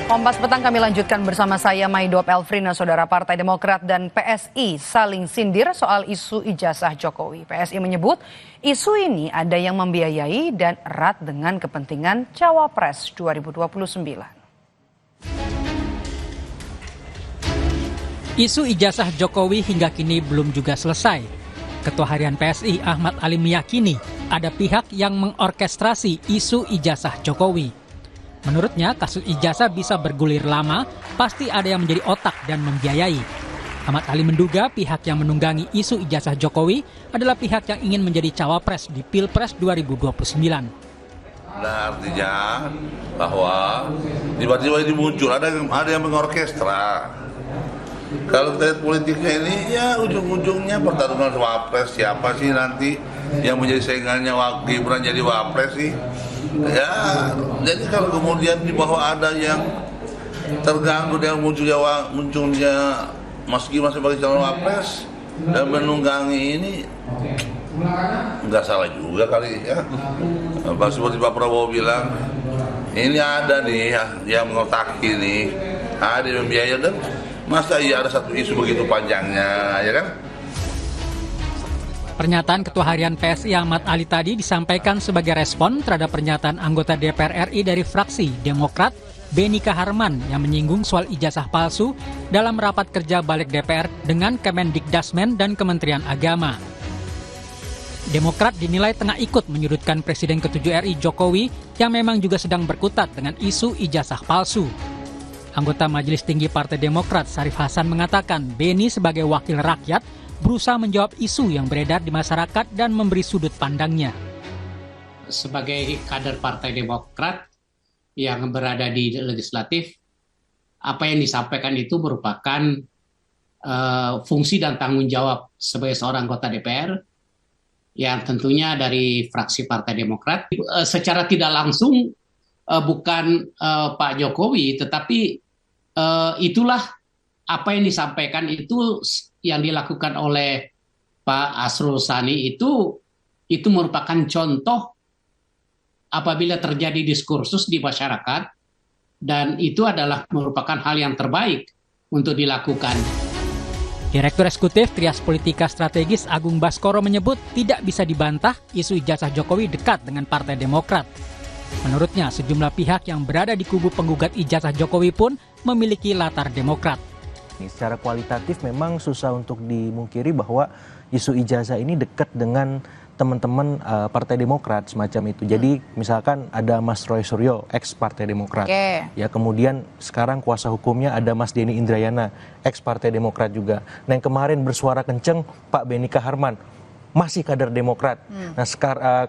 Kompas Petang kami lanjutkan bersama saya Maidop Elfrina. Saudara, Partai Demokrat dan PSI saling sindir soal isu ijazah Jokowi. PSI menyebut isu ini ada yang membiayai dan erat dengan kepentingan Cawapres 2029. Isu ijazah Jokowi hingga kini belum juga selesai. Ketua Harian PSI Ahmad Ali meyakini ada pihak yang mengorkestrasi isu ijazah Jokowi. Menurutnya, kasus ijazah bisa bergulir lama, pasti ada yang menjadi otak dan membiayai. Ahmad Ali menduga pihak yang menunggangi isu ijazah Jokowi adalah pihak yang ingin menjadi cawapres di Pilpres 2029. Nah, artinya bahwa tiba-tiba ini muncul, ada yang mengorkestra. Kalau kita lihat politiknya ini, ya ujung-ujungnya pertarungan wapres, siapa sih nanti yang menjadi saingannya Gibran jadi wapres sih? Ya, jadi kalau kemudian di bawah ada yang terganggu dengan munculnya Mas Gibran sebagai calon wapres dan menunggangi ini, nggak salah juga kali ya. Seperti Pak Prabowo bilang, ini ada nih yang mengotaki nih, ada yang membiayai, dan masa iya ada satu isu begitu panjangnya, ya kan? Pernyataan Ketua Harian PSI Ahmad Ali tadi disampaikan sebagai respon terhadap pernyataan anggota DPR RI dari fraksi Demokrat, Beni Kaharman, yang menyinggung soal ijazah palsu dalam rapat kerja balik DPR dengan Kemendikdasmen dan Kementerian Agama. Demokrat dinilai tengah ikut menyudutkan Presiden ke-7 RI Jokowi yang memang juga sedang berkutat dengan isu ijazah palsu. Anggota Majelis Tinggi Partai Demokrat Syarif Hasan mengatakan Beni sebagai wakil rakyat berusaha menjawab isu yang beredar di masyarakat dan memberi sudut pandangnya. Sebagai kader Partai Demokrat yang berada di legislatif, apa yang disampaikan itu merupakan fungsi dan tanggung jawab sebagai seorang anggota DPR yang tentunya dari fraksi Partai Demokrat. Secara tidak langsung bukan Pak Jokowi, tetapi itulah apa yang disampaikan itu yang dilakukan oleh Pak Asrul Sani itu merupakan contoh apabila terjadi diskursus di masyarakat, dan itu adalah merupakan hal yang terbaik untuk dilakukan. Direktur Eksekutif Trias Politika Strategis Agung Baskoro menyebut tidak bisa dibantah isu ijazah Jokowi dekat dengan Partai Demokrat. Menurutnya, sejumlah pihak yang berada di kubu penggugat ijazah Jokowi pun memiliki latar Demokrat. Secara kualitatif memang susah untuk dimungkiri bahwa isu ijazah ini dekat dengan teman-teman Partai Demokrat semacam itu. Jadi misalkan ada Mas Roy Suryo, ex Partai Demokrat. Ya, kemudian sekarang kuasa hukumnya ada Mas Denny Indrayana, ex Partai Demokrat juga. Nah, yang kemarin bersuara kenceng Pak Beni Kaharman, masih kader Demokrat. Nah,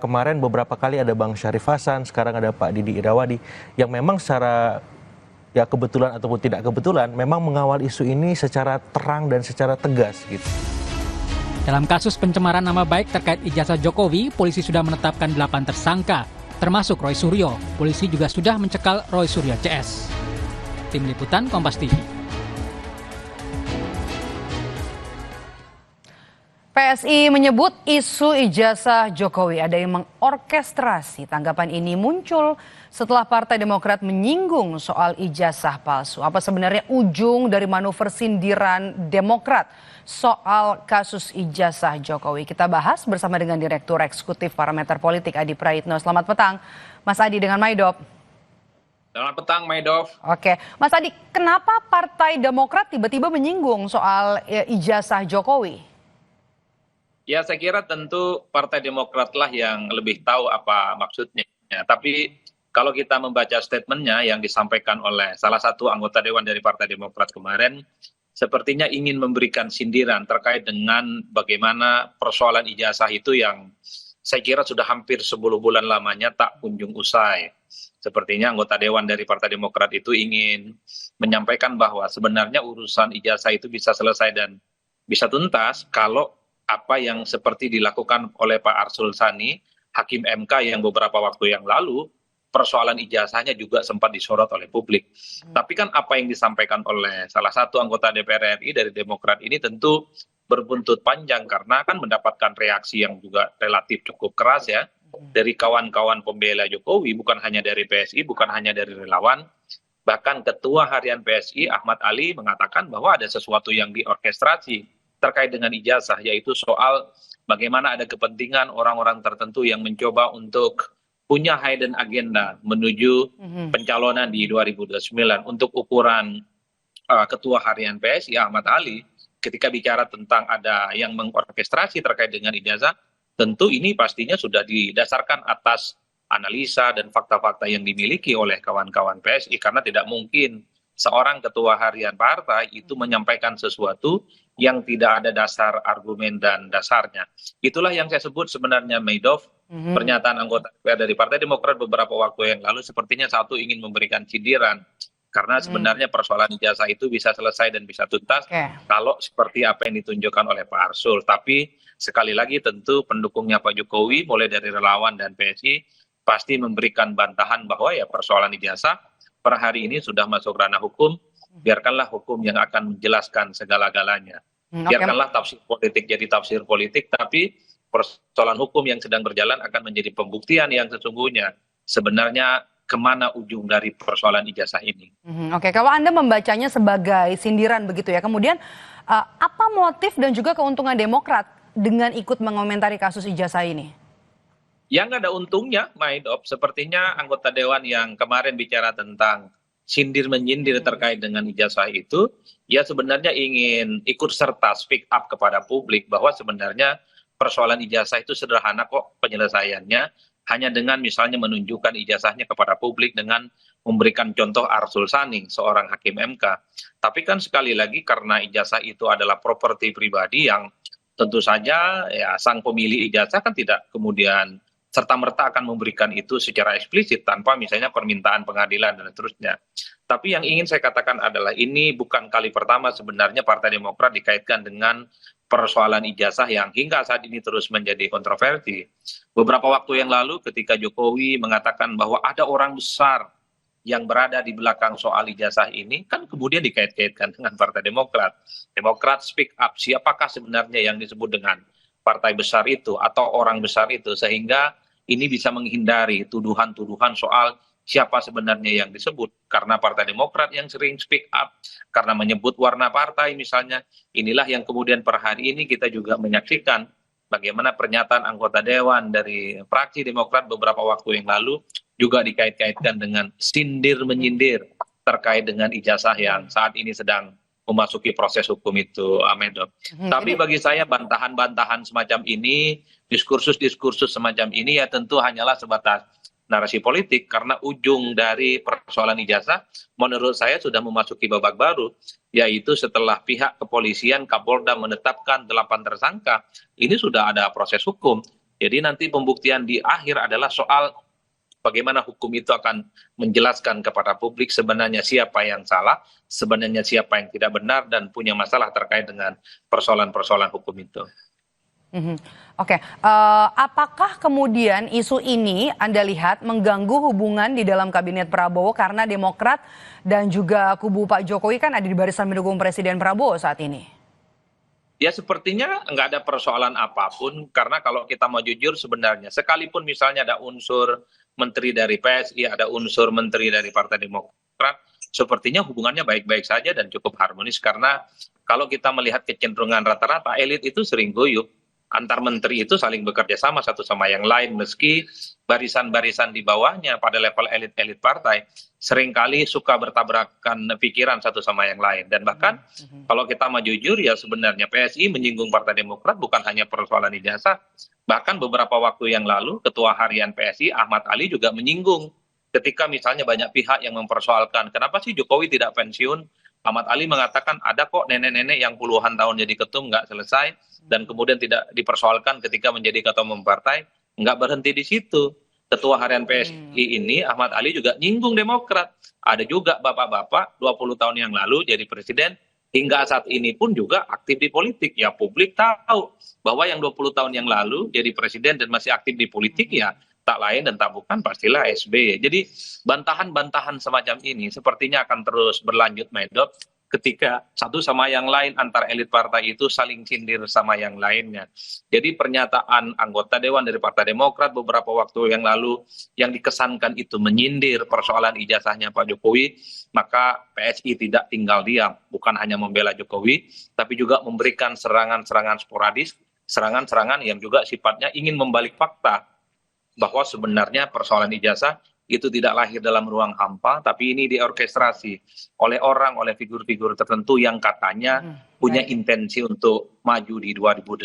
kemarin beberapa kali ada Bang Syarif Hasan, sekarang ada Pak Didi Irawadi yang memang secara ya kebetulan ataupun tidak kebetulan memang mengawal isu ini secara terang dan secara tegas gitu. Dalam kasus pencemaran nama baik terkait ijazah Jokowi, polisi sudah menetapkan 8 tersangka, termasuk Roy Suryo. Polisi juga sudah mencekal Roy Suryo CS. Tim Liputan Kompas TV. PSI menyebut isu ijazah Jokowi ada yang mengorkestrasi. Tanggapan ini muncul setelah Partai Demokrat menyinggung soal ijazah palsu. Apa sebenarnya ujung dari manuver sindiran Demokrat soal kasus ijazah Jokowi? Kita bahas bersama dengan Direktur Eksekutif Parameter Politik Adi Praitno. Selamat petang, Mas Adi dengan Maidop. Selamat petang, Maidop. Oke, Mas Adi, kenapa Partai Demokrat tiba-tiba menyinggung soal ijazah Jokowi? Ya, saya kira tentu Partai Demokrat lah yang lebih tahu apa maksudnya. Tapi kalau kita membaca statementnya yang disampaikan oleh salah satu anggota Dewan dari Partai Demokrat kemarin, sepertinya ingin memberikan sindiran terkait dengan bagaimana persoalan ijazah itu yang saya kira sudah hampir 10 bulan lamanya tak kunjung usai. Sepertinya anggota Dewan dari Partai Demokrat itu ingin menyampaikan bahwa sebenarnya urusan ijazah itu bisa selesai dan bisa tuntas kalau apa yang seperti dilakukan oleh Pak Arsul Sani, Hakim MK yang beberapa waktu yang lalu, persoalan ijazahnya juga sempat disorot oleh publik. Tapi kan apa yang disampaikan oleh salah satu anggota DPR RI dari Demokrat ini tentu berbuntut panjang karena kan mendapatkan reaksi yang juga relatif cukup keras ya. Dari kawan-kawan pembela Jokowi, bukan hanya dari PSI, bukan hanya dari relawan, Bahkan Ketua Harian PSI Ahmad Ali mengatakan bahwa ada sesuatu yang diorkestrasi terkait dengan ijazah, yaitu soal bagaimana ada kepentingan orang-orang tertentu yang mencoba untuk punya hidden agenda menuju pencalonan di 2029. Untuk ukuran Ketua Harian PSI Ahmad Ali, ketika bicara tentang ada yang mengorkestrasi terkait dengan ijazah, tentu ini pastinya sudah didasarkan atas analisa dan fakta-fakta yang dimiliki oleh kawan-kawan PSI, karena tidak mungkin seorang ketua harian partai itu menyampaikan sesuatu yang tidak ada dasar argumen dan dasarnya. Itulah yang saya sebut sebenarnya, Maidov, pernyataan anggota DPR dari Partai Demokrat beberapa waktu yang lalu sepertinya satu ingin memberikan sindiran, karena sebenarnya persoalan ijazah itu bisa selesai dan bisa tuntas kalau seperti apa yang ditunjukkan oleh Pak Arsul. Tapi sekali lagi tentu pendukungnya Pak Jokowi mulai dari relawan dan PSI pasti memberikan bantahan bahwa ya persoalan ijazah per hari ini sudah masuk ranah hukum, biarkanlah hukum yang akan menjelaskan segala-galanya. Biarkanlah tafsir politik jadi tafsir politik, tapi persoalan hukum yang sedang berjalan akan menjadi pembuktian yang sesungguhnya sebenarnya kemana ujung dari persoalan ijazah ini. Oke, kalau Anda membacanya sebagai sindiran begitu ya, kemudian apa motif dan juga keuntungan Demokrat dengan ikut mengomentari kasus ijazah ini? Yang ada untungnya, Maidop, sepertinya anggota Dewan yang kemarin bicara tentang sindir-menyindir terkait dengan ijazah itu, ya sebenarnya ingin ikut serta speak up kepada publik bahwa sebenarnya persoalan ijazah itu sederhana kok penyelesaiannya, hanya dengan misalnya menunjukkan ijazahnya kepada publik dengan memberikan contoh Arsul Sani, seorang hakim MK. Tapi kan sekali lagi karena ijazah itu adalah properti pribadi yang tentu saja ya sang pemilik ijazah kan tidak kemudian serta-merta akan memberikan itu secara eksplisit tanpa misalnya permintaan pengadilan dan seterusnya. Tapi yang ingin saya katakan adalah ini bukan kali pertama sebenarnya Partai Demokrat dikaitkan dengan persoalan ijazah yang hingga saat ini terus menjadi kontroversi. Beberapa waktu yang lalu ketika Jokowi mengatakan bahwa ada orang besar yang berada di belakang soal ijazah ini, kan kemudian dikait-kaitkan dengan Partai Demokrat. Demokrat speak up, siapakah sebenarnya yang disebut dengan partai besar itu atau orang besar itu, sehingga ini bisa menghindari tuduhan-tuduhan soal siapa sebenarnya yang disebut. Karena Partai Demokrat yang sering speak up, karena menyebut warna partai misalnya, inilah yang kemudian per hari ini kita juga menyaksikan bagaimana pernyataan anggota Dewan dari fraksi Demokrat beberapa waktu yang lalu juga dikait-kaitkan dengan sindir-menyindir terkait dengan ijazah yang saat ini sedang memasuki proses hukum itu, Amedok. Tapi bagi saya bantahan-bantahan semacam ini, diskursus-diskursus semacam ini ya tentu hanyalah sebatas narasi politik, karena ujung dari persoalan ijazah menurut saya sudah memasuki babak baru, yaitu setelah pihak kepolisian Kapolda menetapkan 8 tersangka, ini sudah ada proses hukum. Jadi nanti pembuktian di akhir adalah soal bagaimana hukum itu akan menjelaskan kepada publik sebenarnya siapa yang salah, sebenarnya siapa yang tidak benar dan punya masalah terkait dengan persoalan-persoalan hukum itu. Oke, apakah kemudian isu ini Anda lihat mengganggu hubungan di dalam kabinet Prabowo karena Demokrat dan juga kubu Pak Jokowi kan ada di barisan mendukung Presiden Prabowo saat ini? Ya sepertinya nggak ada persoalan apapun, karena kalau kita mau jujur sebenarnya sekalipun misalnya ada unsur menteri dari PSI, ada unsur menteri dari Partai Demokrat, sepertinya hubungannya baik-baik saja dan cukup harmonis, karena kalau kita melihat kecenderungan rata-rata elit itu sering guyup. Antar menteri itu saling bekerja sama satu sama yang lain, meski barisan-barisan di bawahnya pada level elit-elit partai seringkali suka bertabrakan pikiran satu sama yang lain. Dan bahkan kalau kita mau jujur ya sebenarnya PSI menyinggung Partai Demokrat bukan hanya persoalan ijazah, bahkan beberapa waktu yang lalu Ketua Harian PSI Ahmad Ali juga menyinggung ketika misalnya banyak pihak yang mempersoalkan kenapa sih Jokowi tidak pensiun. Ahmad Ali mengatakan ada kok nenek-nenek yang puluhan tahun jadi ketum nggak selesai dan kemudian tidak dipersoalkan ketika menjadi ketua umum partai. Nggak berhenti di situ. Ketua Harian PSI ini Ahmad Ali juga nyinggung Demokrat. Ada juga bapak-bapak 20 tahun yang lalu jadi presiden hingga saat ini pun juga aktif di politik. Ya publik tahu bahwa yang 20 tahun yang lalu jadi presiden dan masih aktif di politik ya tak lain dan tak bukan pastilah SBY. Jadi bantahan-bantahan semacam ini sepertinya akan terus berlanjut, Medok, ketika satu sama yang lain antar elit partai itu saling sindir sama yang lainnya. Jadi pernyataan anggota Dewan dari Partai Demokrat beberapa waktu yang lalu yang dikesankan itu menyindir persoalan ijazahnya Pak Jokowi, maka PSI tidak tinggal diam, bukan hanya membela Jokowi, tapi juga memberikan serangan-serangan sporadis, serangan-serangan yang juga sifatnya ingin membalik fakta bahwa sebenarnya persoalan ijazah itu tidak lahir dalam ruang hampa, tapi ini diorkestrasi oleh orang, oleh figur-figur tertentu yang katanya punya intensi untuk maju di 2009.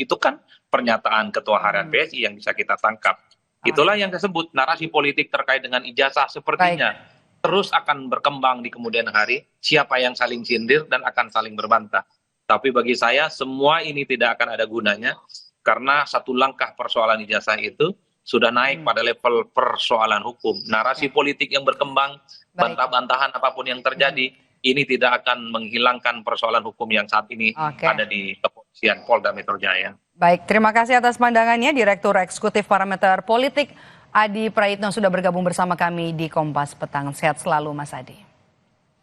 Itu kan pernyataan Ketua Harian PSI yang bisa kita tangkap. Itulah yang disebut narasi politik terkait dengan ijazah sepertinya terus akan berkembang di kemudian hari, siapa yang saling sindir dan akan saling berbantah. Tapi bagi saya semua ini tidak akan ada gunanya, karena satu langkah persoalan ijazah itu sudah naik pada level persoalan hukum. Narasi politik yang berkembang, bantah-bantahan apapun yang terjadi, ini tidak akan menghilangkan persoalan hukum yang saat ini ada di kepolisian Polda Metro Jaya. Baik, terima kasih atas pandangannya Direktur Eksekutif Parameter Politik Adi Praitno sudah bergabung bersama kami di Kompas Petang. Sehat selalu Mas Adi.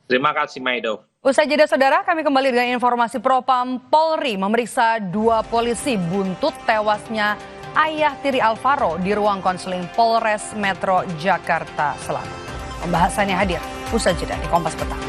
Terima kasih Maido. Usai jeda saudara, kami kembali dengan informasi Propam Polri memeriksa 2 polisi buntut tewasnya ayah tiri Alvaro di ruang konseling Polres Metro Jakarta Selatan. Pembahasannya hadir usai jeda di Kompas Petang.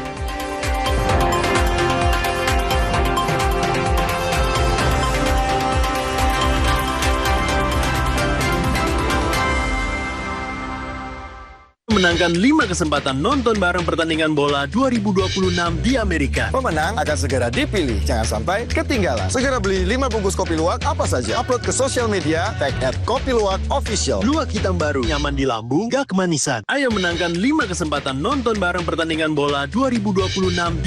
Menangkan 5 kesempatan nonton bareng pertandingan bola 2026 di Amerika. Pemenang akan segera dipilih. Jangan sampai ketinggalan. Segera beli 5 bungkus kopi luwak apa saja. Upload ke sosial media, tag @kopiluwakofficial. Luwak hitam baru, nyaman di lambung, gak kemanisan. Ayo menangkan 5 kesempatan nonton bareng pertandingan bola 2026 di